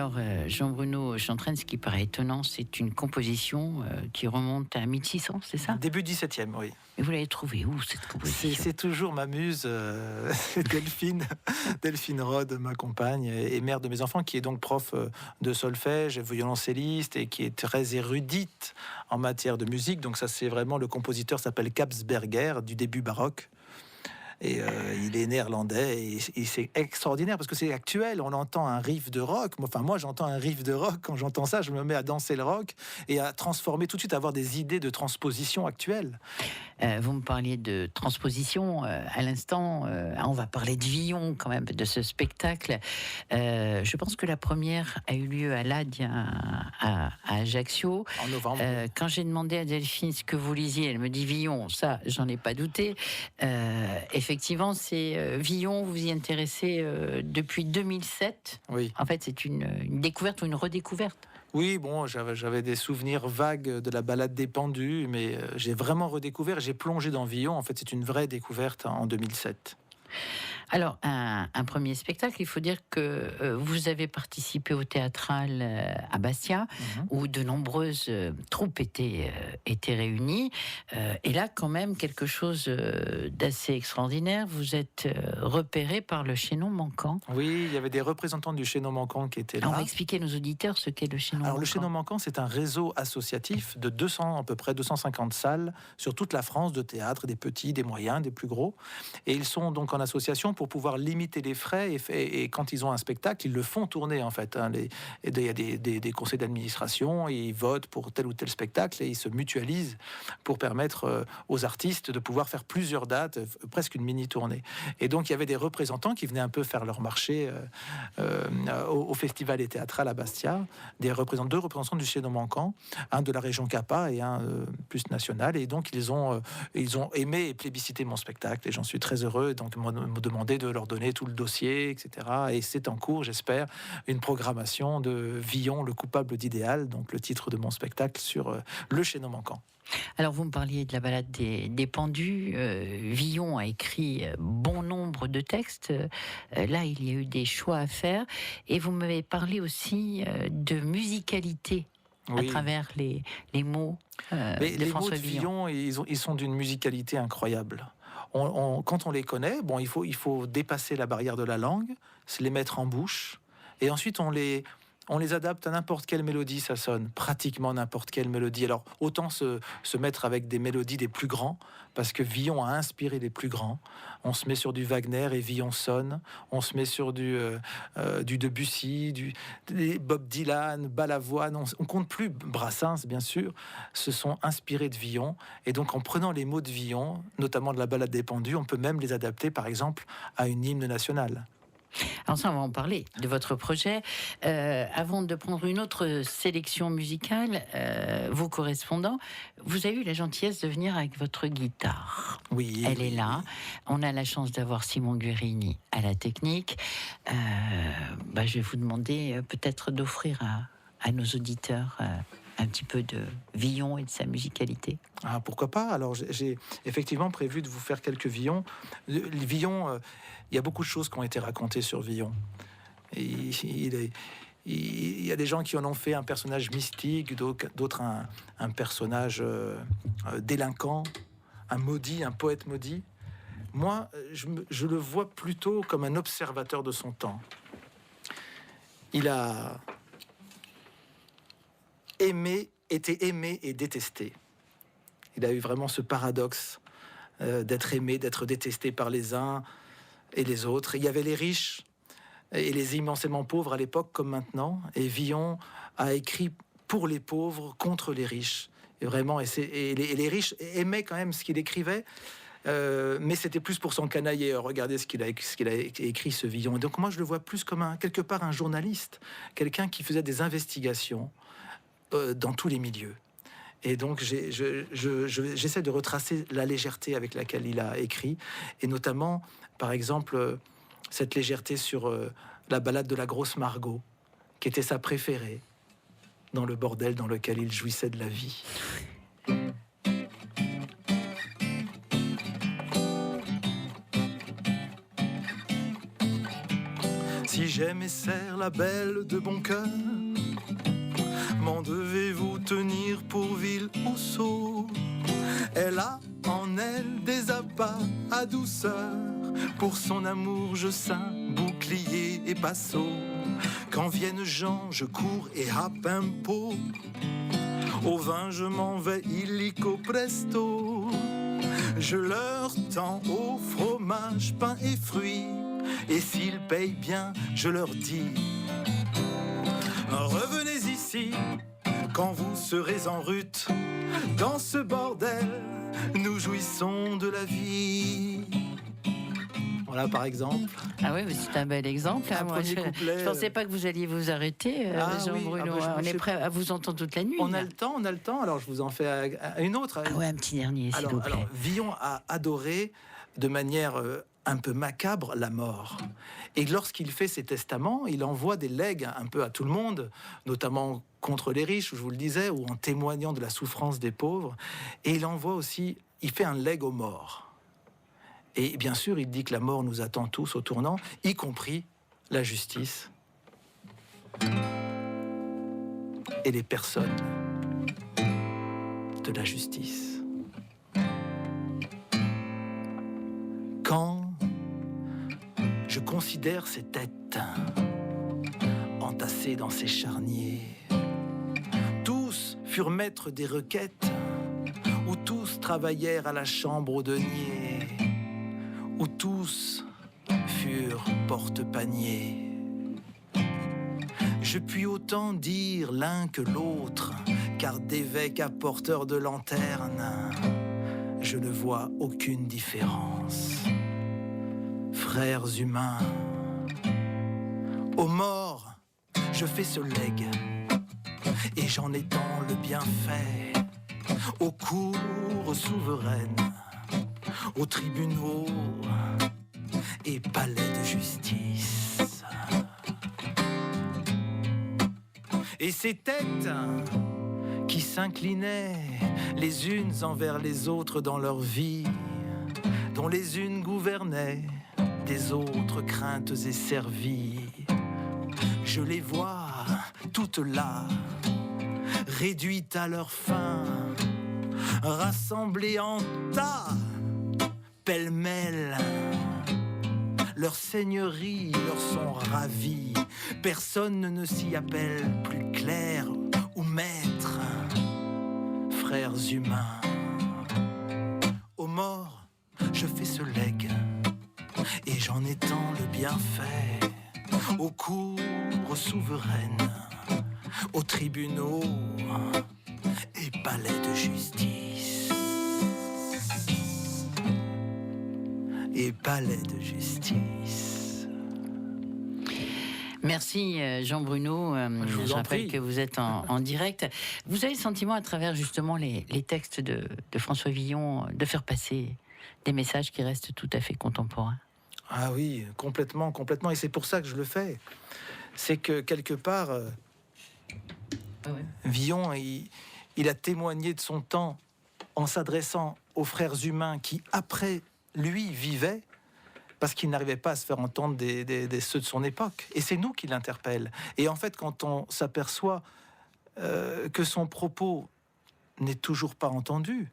Alors, Jean-Bruno Chantraine, ce qui paraît étonnant, c'est une composition qui remonte à 1600, c'est ça? Début 17e, oui. Et vous l'avez trouvée où, cette composition? C'est toujours ma muse, Delphine Rode, ma compagne et mère de mes enfants, qui est donc prof de solfège, violoncelliste et qui est très érudite en matière de musique. Donc ça, c'est vraiment, le compositeur s'appelle Kapsberger, du début baroque. Et il est néerlandais et c'est extraordinaire parce que c'est actuel. On entend un riff de rock. Enfin, moi, j'entends un riff de rock. Quand j'entends ça, je me mets à danser le rock et à transformer tout de suite, à avoir des idées de transposition actuelle. Vous me parliez de transposition à l'instant. On va parler de Villon quand même, de ce spectacle. Je pense que la première a eu lieu à l'Adia à Ajaccio. En novembre. Quand j'ai demandé à Delphine ce que vous lisiez, elle me dit Villon. Ça, j'en ai pas douté. Effectivement, c'est Villon. Vous y intéressez depuis 2007. Oui. En fait, c'est une découverte ou une redécouverte. Oui, bon, j'avais des souvenirs vagues de la balade des pendus, mais j'ai vraiment redécouvert, j'ai plongé dans Villon. En fait, c'est une vraie découverte en 2007. Alors, un premier spectacle, il faut dire que vous avez participé au théâtral à Bastia, où de nombreuses troupes étaient réunies. Et là, quand même, quelque chose d'assez extraordinaire. Vous êtes repéré par le Chaînon Manquant. Oui, il y avait des représentants du Chaînon Manquant qui étaient là. Alors, on va expliquer à nos auditeurs ce qu'est le Chaînon Manquant. Alors, le Chaînon Manquant, c'est un réseau associatif de 200, à peu près 250 salles sur toute la France de théâtre, des petits, des moyens, des plus gros. Et ils sont donc en association pour pouvoir limiter les frais et quand ils ont un spectacle, ils le font tourner en fait. Il y a des conseils d'administration et ils votent pour tel ou tel spectacle et ils se mutualisent pour permettre aux artistes de pouvoir faire plusieurs dates, presque une mini-tournée. Et donc il y avait des représentants qui venaient un peu faire leur marché au Festival et Théâtral à Bastia, deux représentants du Chaînon Manquant, un de la région Capa et un plus national. Et donc ils ont aimé et plébiscité mon spectacle et j'en suis très heureux. Donc ils m'ont demandé de leur donner tout le dossier, etc. Et c'est en cours, j'espère, une programmation de Villon, le coupable d'idéal, donc le titre de mon spectacle sur le Chaînon Manquant. Alors, vous me parliez de la balade des pendus. Villon a écrit bon nombre de textes. Là, il y a eu des choix à faire. Et vous m'avez parlé aussi de musicalité à travers les mots de François Villon. Ils sont d'une musicalité incroyable. Quand on les connaît, bon, il faut dépasser la barrière de la langue, se les mettre en bouche, et ensuite on les adapte à n'importe quelle mélodie, ça sonne, pratiquement n'importe quelle mélodie. Alors autant se mettre avec des mélodies des plus grands, parce que Villon a inspiré les plus grands. On se met sur du Wagner et Villon sonne. On se met sur du Debussy, Bob Dylan, Balavoine. On compte plus, Brassens bien sûr, se sont inspirés de Villon. Et donc en prenant les mots de Villon, notamment de la balade des pendus, on peut même les adapter par exemple à une hymne nationale. Alors ça, on va en parler de votre projet. Avant de prendre une autre sélection musicale, vos correspondants, vous avez eu la gentillesse de venir avec votre guitare. Oui. Elle est là. On a la chance d'avoir Simon Guerini à la technique. Je vais vous demander peut-être d'offrir à nos auditeurs un petit peu de Villon et de sa musicalité. Ah, pourquoi pas? Alors j'ai effectivement prévu de vous faire quelques Villons. Villon, il y a beaucoup de choses qui ont été racontées sur Villon. Il y a des gens qui en ont fait un personnage mystique, d'autres un personnage délinquant, un maudit, un poète maudit. Moi, je le vois plutôt comme un observateur de son temps. Il a été aimé et détesté. Il a eu vraiment ce paradoxe d'être aimé, d'être détesté par les uns et les autres. Il y avait les riches et les immensément pauvres à l'époque comme maintenant. Et Villon a écrit pour les pauvres contre les riches. Et vraiment, les riches aimaient quand même ce qu'il écrivait. Mais c'était plus pour son canailler. Regardez ce qu'il a écrit, ce Villon. Et donc moi, je le vois plus comme quelque part un journaliste, quelqu'un qui faisait des investigations dans tous les milieux. Et donc j'essaie de retracer la légèreté avec laquelle il a écrit, et notamment, par exemple, cette légèreté sur la balade de la grosse Margot, qui était sa préférée, dans le bordel dans lequel il jouissait de la vie. Si j'aime et sers la belle de bon cœur. M'en devez-vous tenir pour vil ou sot? Elle a en elle des abats à douceur. Pour son amour je ceins bouclier et passeau. Quand viennent gens je cours et happe un pot. Au vin je m'en vais illico presto. Je leur tends au fromage, pain et fruits. Et s'ils payent bien, je leur dis: revenez ici quand vous serez en rut. Dans ce bordel, nous jouissons de la vie. Voilà, par exemple. Ah oui, c'est un bel exemple. Un Moi, premier couplet, je pensais pas que vous alliez vous arrêter, Jean oui, Bruno. je On est sais prêt à vous entendre toute la nuit. On là. a le temps. Alors, je vous en fais une autre. Ah ouais, un petit dernier, s'il vous plaît. Alors, Villon a adoré de manière un peu macabre la mort. Et lorsqu'il fait ses testaments, il envoie des legs un peu à tout le monde, notamment contre les riches, je vous le disais, ou en témoignant de la souffrance des pauvres. Et il envoie aussi, il fait un legs aux morts. Et bien sûr, il dit que la mort nous attend tous au tournant, y compris la justice et les personnes de la justice. Quand je considère ces têtes entassées dans ces charniers, tous furent maîtres des requêtes, ou tous travaillèrent à la chambre au denier, où tous furent porte-paniers. Je puis autant dire l'un que l'autre, car d'évêque à porteur de lanterne, je ne vois aucune différence. Frères humains, aux morts, je fais ce legs, et j'en étends le bienfait aux cours souveraines, aux tribunaux et palais de justice. Et ces têtes qui s'inclinaient les unes envers les autres dans leur vie, dont les unes gouvernaient, des autres craintes et servies, je les vois toutes là, réduites à leur fin, rassemblées en tas, pêle-mêle. Leurs seigneuries leur sont ravies, personne ne s'y appelle plus clerc ou maître. Frères humains, aux morts, je fais ce legs, et j'en étends le bienfait aux cours souveraines, aux tribunaux et palais de justice. Et palais de justice. Merci Jean Bruno. Je rappelle que vous êtes en direct. Vous avez le sentiment, à travers justement les textes de François Villon, de faire passer des messages qui restent tout à fait contemporains? Ah oui, complètement. Et c'est pour ça que je le fais. C'est que quelque part, Villon, il a témoigné de son temps en s'adressant aux frères humains qui, après lui, vivaient, parce qu'il n'arrivait pas à se faire entendre des ceux de son époque. Et c'est nous qui l'interpellent. Et en fait, quand on s'aperçoit que son propos n'est toujours pas entendu,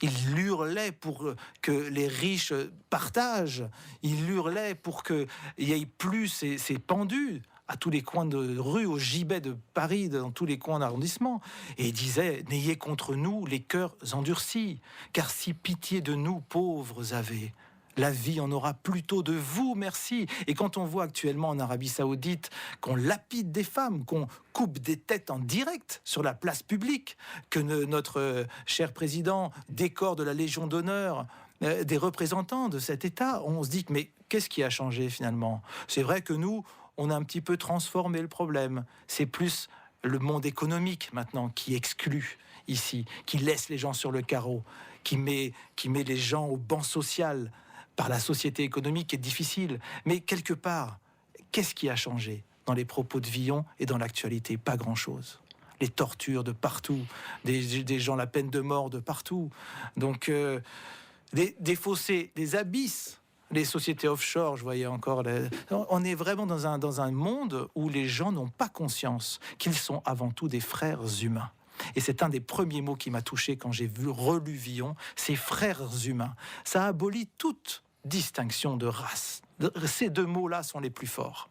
il hurlait pour que les riches partagent, il hurlait pour qu'il n'y ait plus ces pendus à tous les coins de rue, au gibet de Paris, dans tous les coins d'arrondissement. Et il disait: n'ayez contre nous les cœurs endurcis, car si pitié de nous pauvres avez, la vie en aura plutôt de vous, merci. Et quand on voit actuellement en Arabie Saoudite qu'on lapide des femmes, qu'on coupe des têtes en direct sur la place publique, que notre cher président décore de la Légion d'honneur des représentants de cet État, on se dit: mais qu'est-ce qui a changé finalement? C'est vrai que nous, on a un petit peu transformé le problème. C'est plus le monde économique maintenant qui exclut ici, qui laisse les gens sur le carreau, qui met les gens au banc social par la société économique qui est difficile. Mais quelque part, qu'est-ce qui a changé dans les propos de Villon et dans l'actualité? Pas grand-chose. Les tortures de partout, des gens, la peine de mort de partout. Donc, des fossés, des abysses les sociétés offshore, je voyais encore. On est vraiment dans un monde où les gens n'ont pas conscience qu'ils sont avant tout des frères humains. Et c'est un des premiers mots qui m'a touché quand j'ai relu Villon, ces frères humains. Ça abolit toute distinction de race. Ces deux mots-là sont les plus forts.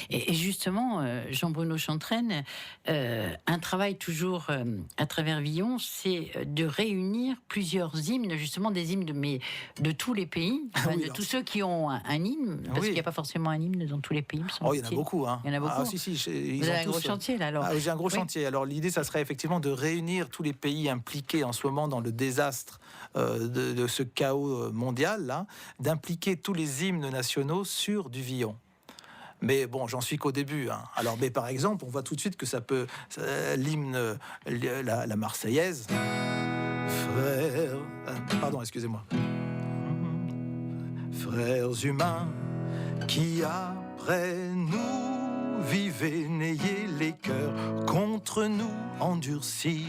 Et justement, Jean-Bruno Chantrenne, un travail toujours à travers Villon, c'est de réunir plusieurs hymnes, justement des hymnes de tous les pays, de tous ceux qui ont un hymne, parce qu'il n'y a pas forcément un hymne dans tous les pays. Il y en a beaucoup. Hein. Il y en a beaucoup. Ah, si, Vous avez un gros chantier, là, alors. J'ai un gros chantier. Alors, l'idée, ça serait effectivement de réunir tous les pays impliqués en ce moment dans le désastre de ce chaos mondial, là, d'impliquer tous les hymnes nationaux sur du Villon. Mais bon, j'en suis qu'au début. Hein. Alors, mais par exemple, on voit tout de suite que ça peut... l'hymne, la Marseillaise... Frères... pardon, excusez-moi. Frères humains, qui après nous vivez, n'ayez les cœurs contre nous endurcis.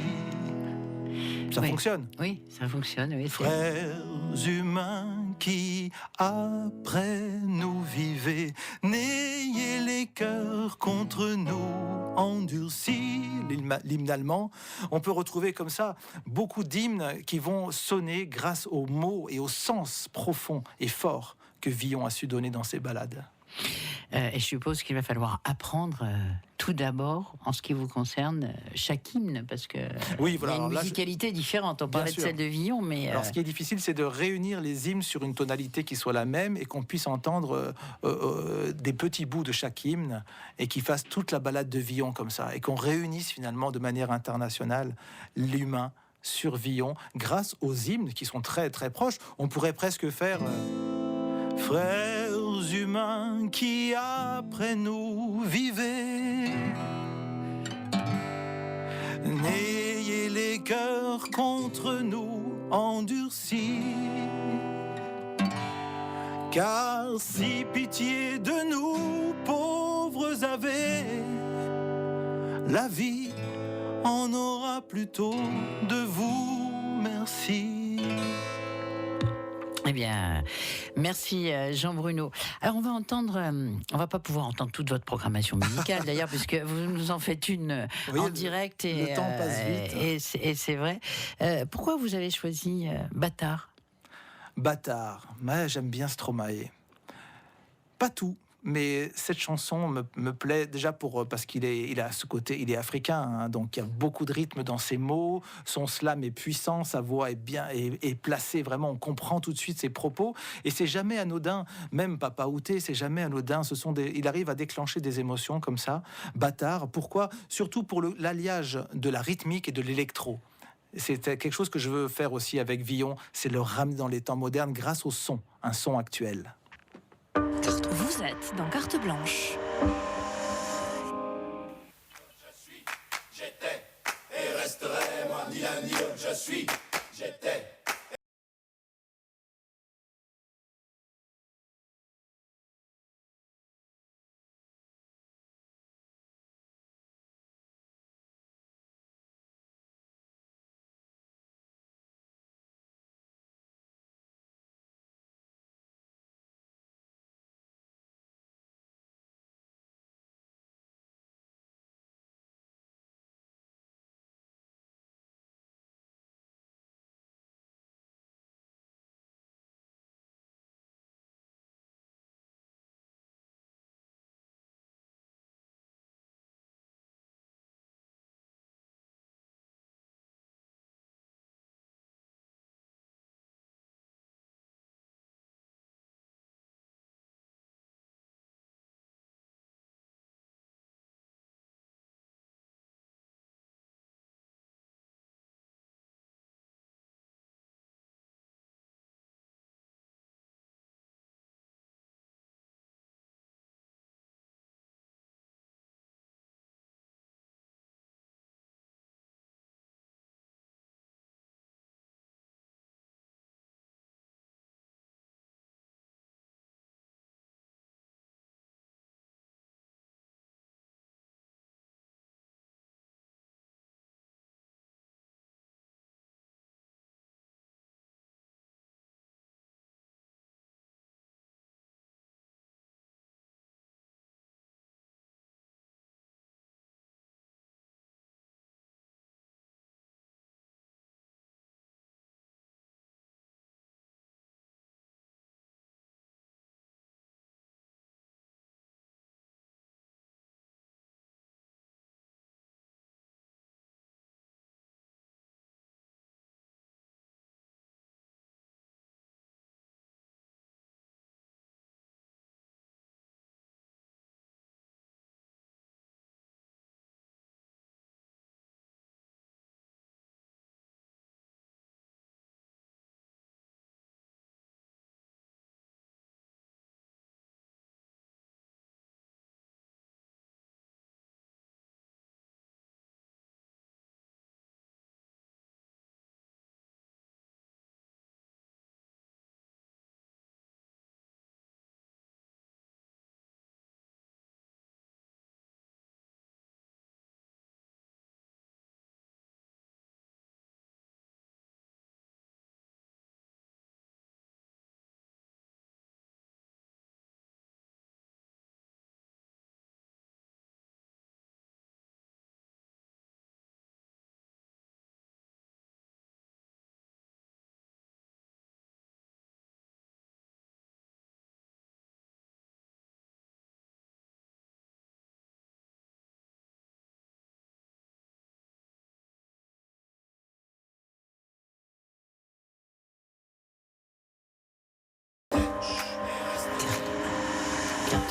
Ça fonctionne. Oui, ça fonctionne. Oui, frères humains qui après nous vivez, n'ayez les cœurs contre nous endurcis. L'hymne allemand, on peut retrouver comme ça beaucoup d'hymnes qui vont sonner grâce aux mots et au sens profond et fort que Villon a su donner dans ses ballades. Et je suppose qu'il va falloir apprendre tout d'abord, en ce qui vous concerne, chaque hymne, parce que oui, voilà, il y a une musicalité différente. On parlait de celle de Villon, mais... Alors, ce qui est difficile, c'est de réunir les hymnes sur une tonalité qui soit la même et qu'on puisse entendre des petits bouts de chaque hymne et qui fasse toute la ballade de Villon comme ça, et qu'on réunisse finalement de manière internationale l'humain sur Villon grâce aux hymnes qui sont très très proches. On pourrait presque faire... Frères humains qui après nous vivez, n'ayez les cœurs contre nous endurcis, car si pitié de nous pauvres avez, la vie en aura plutôt de vous. Merci. Eh bien, merci Jean-Bruno. Alors on va entendre, on va pas pouvoir entendre toute votre programmation musicale d'ailleurs, puisque vous nous en faites une en direct et le temps passe vite. Et c'est vrai. Pourquoi vous avez choisi Bâtard ? Bâtard, j'aime bien Stromae. Pas tout. Mais cette chanson me plaît déjà parce qu'il a ce côté, il est africain, hein, donc il y a beaucoup de rythme dans ses mots, son slam est puissant, sa voix est bien est placée, vraiment on comprend tout de suite ses propos, et c'est jamais anodin, même Papa Outé, c'est jamais anodin, il arrive à déclencher des émotions comme ça. Bâtard, pourquoi ? Surtout pour l'alliage de la rythmique et de l'électro. C'est quelque chose que je veux faire aussi avec Villon, c'est le ramener dans les temps modernes grâce au son, un son actuel. Vous êtes dans Carte Blanche. J'étais et resterai, moi, ni l'un ni l'autre, je suis, j'étais.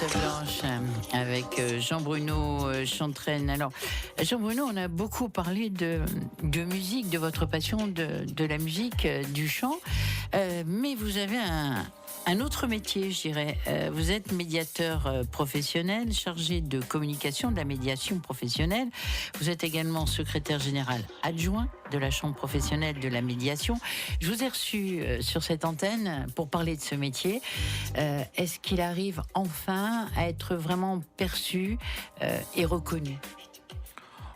Blanche avec Jean-Bruno Chantrenne. Alors, Jean-Bruno, on a beaucoup parlé de musique, de votre passion de la musique, du chant, mais vous avez un autre métier, je dirais. Vous êtes médiateur professionnel, chargé de communication, de la médiation professionnelle. Vous êtes également secrétaire général adjoint de la Chambre professionnelle de la médiation. Je vous ai reçu sur cette antenne pour parler de ce métier. Est-ce qu'il arrive enfin à être vraiment perçu et reconnu?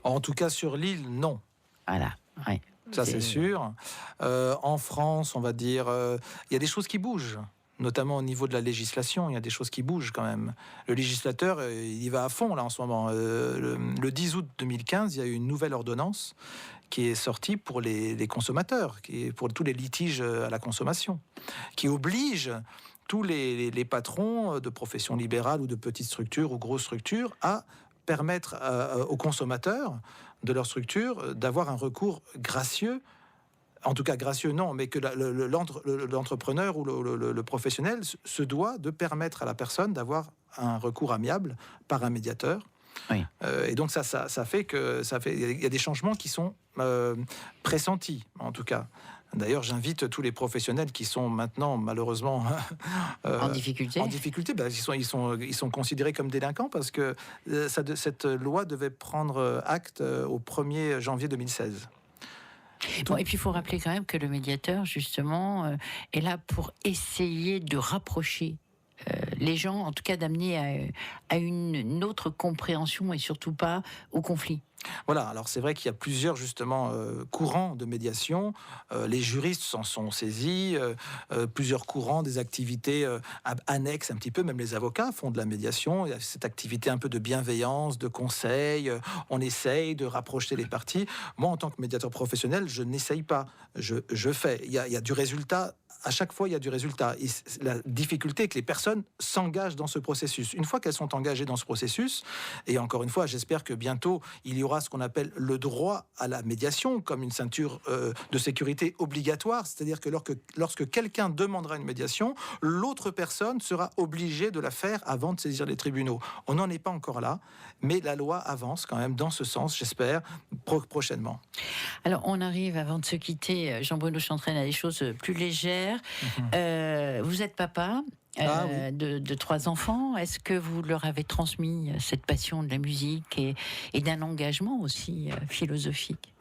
En tout cas, sur l'île, non. Voilà, ouais. Ça, c'est sûr. En France, on va dire, il y a des choses qui bougent. Notamment au niveau de la législation, il y a des choses qui bougent quand même. Le législateur, il y va à fond là en ce moment. Le 10 août 2015, il y a eu une nouvelle ordonnance qui est sortie pour les consommateurs, qui est pour tous les litiges à la consommation, qui oblige tous les patrons de professions libérales ou de petites structures ou grosses structures à permettre aux consommateurs de leur structure d'avoir un recours gracieux. En tout cas, gracieux, non, mais que l'entrepreneur ou le professionnel se doit de permettre à la personne d'avoir un recours amiable par un médiateur. Oui. Et donc, ça fait que il y a des changements qui sont pressentis, en tout cas. D'ailleurs, j'invite tous les professionnels qui sont maintenant, malheureusement, en difficulté. Ils sont considérés comme délinquants parce que cette loi devait prendre acte au 1er janvier 2016. Bon, et puis il faut rappeler quand même que le médiateur, justement, est là pour essayer de rapprocher les gens, en tout cas d'amener à une autre compréhension et surtout pas au conflit. Voilà, alors c'est vrai qu'il y a plusieurs justement courants de médiation. Les juristes s'en sont saisis, plusieurs courants, des activités annexes un petit peu, même les avocats font de la médiation. Il y a cette activité un peu de bienveillance, de conseil, on essaye de rapprocher les parties. Moi, en tant que médiateur professionnel, je n'essaye pas, je fais. Il y a du résultat. À chaque fois, il y a du résultat. Et la difficulté est que les personnes s'engagent dans ce processus. Une fois qu'elles sont engagées dans ce processus, et encore une fois, j'espère que bientôt, il y aura ce qu'on appelle le droit à la médiation, comme une ceinture de sécurité obligatoire. C'est-à-dire que lorsque quelqu'un demandera une médiation, l'autre personne sera obligée de la faire avant de saisir les tribunaux. On n'en est pas encore là, mais la loi avance quand même dans ce sens, j'espère, prochainement. Alors, on arrive, avant de se quitter, Jean-Bruno Chantrenne, à des choses plus légères. Vous êtes papa oui. de 3 enfants. Est-ce que vous leur avez transmis cette passion de la musique et d'un engagement aussi philosophique?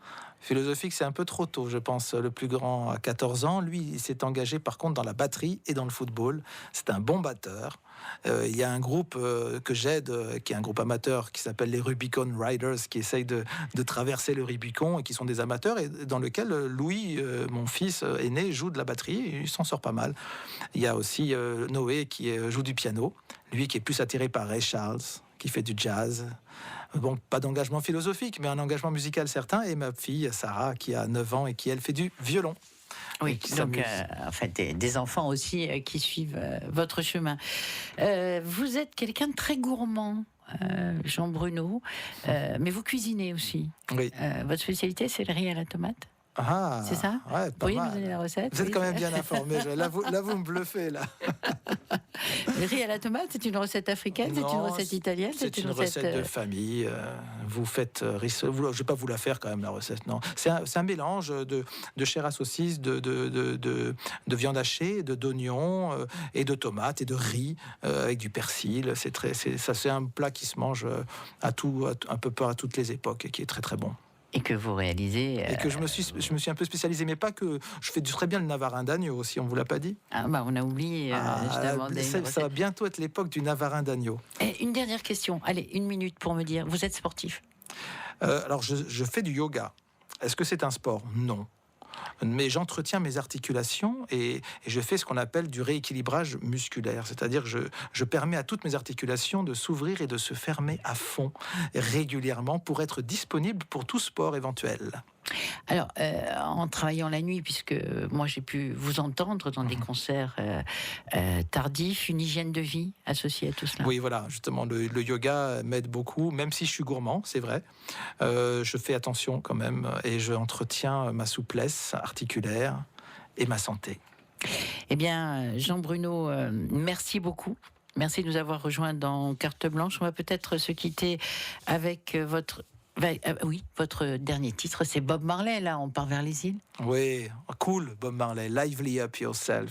Philosophique, c'est un peu trop tôt, je pense. Le plus grand, à 14 ans, lui, il s'est engagé par contre dans la batterie et dans le football. C'est un bon batteur. Il y a un groupe que j'aide, qui est un groupe amateur, qui s'appelle les Rubicon Riders, qui essayent de traverser le Rubicon et qui sont des amateurs, et dans lequel Louis, mon fils aîné, joue de la batterie et il s'en sort pas mal. Il y a aussi Noé qui joue du piano, lui qui est plus attiré par Ray Charles, qui fait du jazz. Bon, pas d'engagement philosophique, mais un engagement musical certain. Et ma fille, Sarah, qui a 9 ans et qui, elle, fait du violon. Oui, donc en fait, des enfants aussi qui suivent votre chemin. Vous êtes quelqu'un de très gourmand, Jean-Bruno, mais vous cuisinez aussi. Oui. Votre spécialité, c'est le riz à la tomate? Ah, c'est ça? Ouais, pas oui, mal. Vous avez la recette? Vous êtes quand même bien informé. Là, vous me bluffez, là. Le riz à la tomate, c'est une recette africaine? C'est une recette italienne? C'est une recette de famille. Vous faites je ne vais pas vous la faire quand même, la recette, non. C'est un mélange de chair à saucisse, de viande hachée, d'oignons et de tomates et de riz avec du persil. C'est un plat qui se mange un peu à toutes les époques et qui est très très bon. Et que vous réalisez... Et que je me suis un peu spécialisé, mais pas que... Je fais très bien le navarin d'agneau aussi, on vous l'a pas dit? Ah bah on a oublié, ça va bientôt être l'époque du navarin d'agneau. Et une dernière question, allez, 1 minute pour me dire, vous êtes sportif? Alors, je fais du yoga. Est-ce que c'est un sport? Non. Mais j'entretiens mes articulations et je fais ce qu'on appelle du rééquilibrage musculaire. C'est-à-dire que je permets à toutes mes articulations de s'ouvrir et de se fermer à fond régulièrement pour être disponible pour tout sport éventuel. Alors, en travaillant la nuit, puisque moi j'ai pu vous entendre dans des concerts tardifs, une hygiène de vie associée à tout cela? Oui, voilà, justement, le yoga m'aide beaucoup, même si je suis gourmand, c'est vrai. Je fais attention quand même et je entretiens ma souplesse articulaire et ma santé. Eh bien, Jean-Bruno, merci beaucoup Merci de nous avoir rejoints dans Carte Blanche. On va peut-être se quitter avec votre dernier titre, c'est Bob Marley, là, on part vers les îles. Oui, cool, Bob Marley, Lively Up Yourself.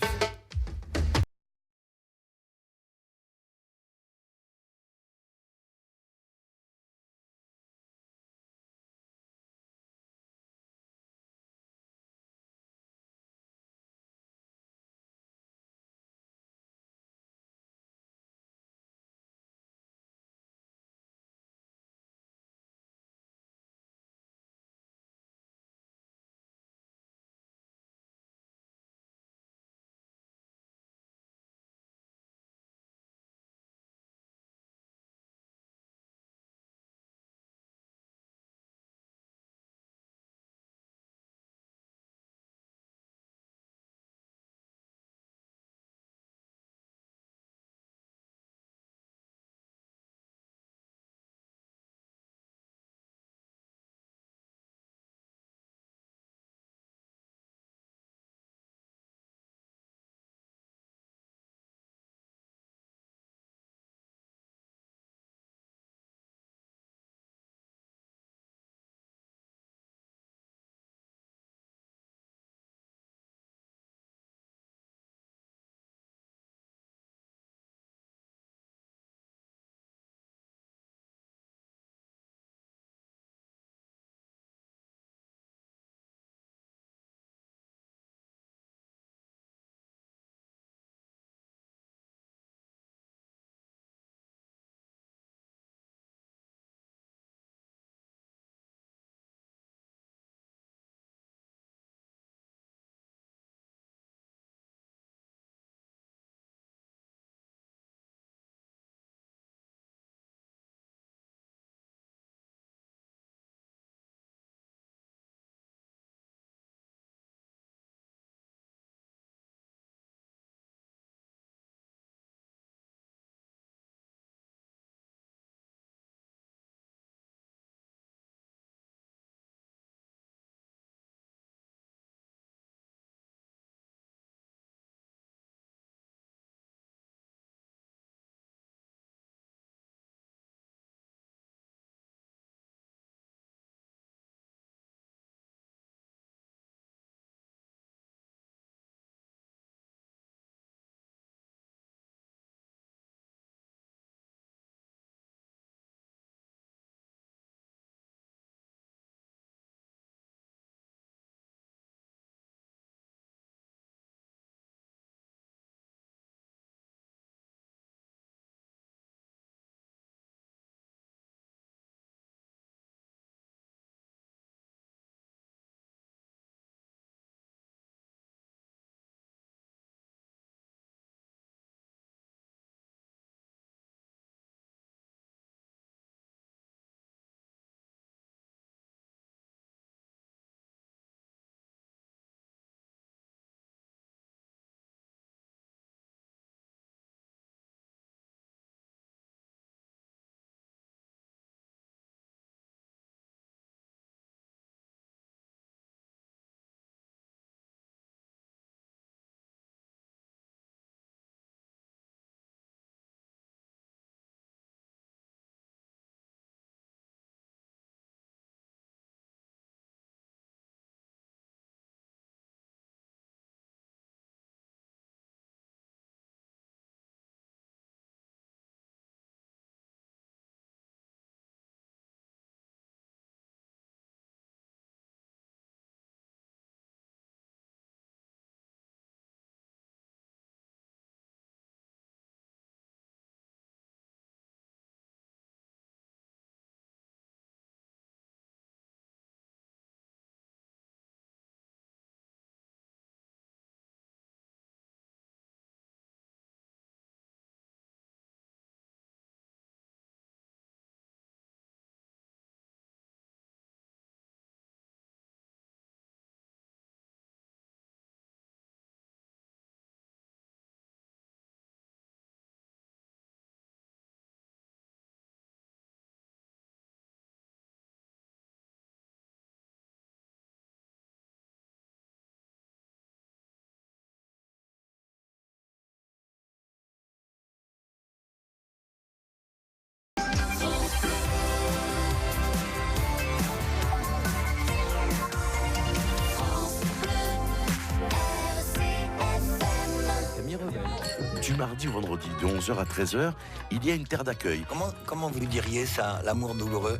Du mardi au vendredi, de 11h à 13h, il y a une terre d'accueil. Comment vous diriez ça, l'amour douloureux?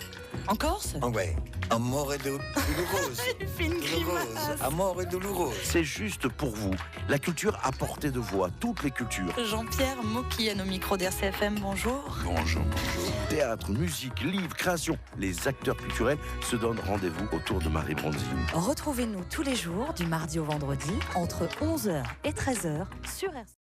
En Corse? Ouais. Amour et douloureuse. Il fait une grimace. Amour et douloureuse. C'est juste pour vous. La culture à portée de voix, toutes les cultures. Jean-Pierre Mokian au micro d'RCFM, bonjour. Bonjour. Théâtre, musique, livres, création. Les acteurs culturels se donnent rendez-vous autour de Marie Bronzine. Retrouvez-nous tous les jours, du mardi au vendredi, entre 11h et 13h sur RCFM.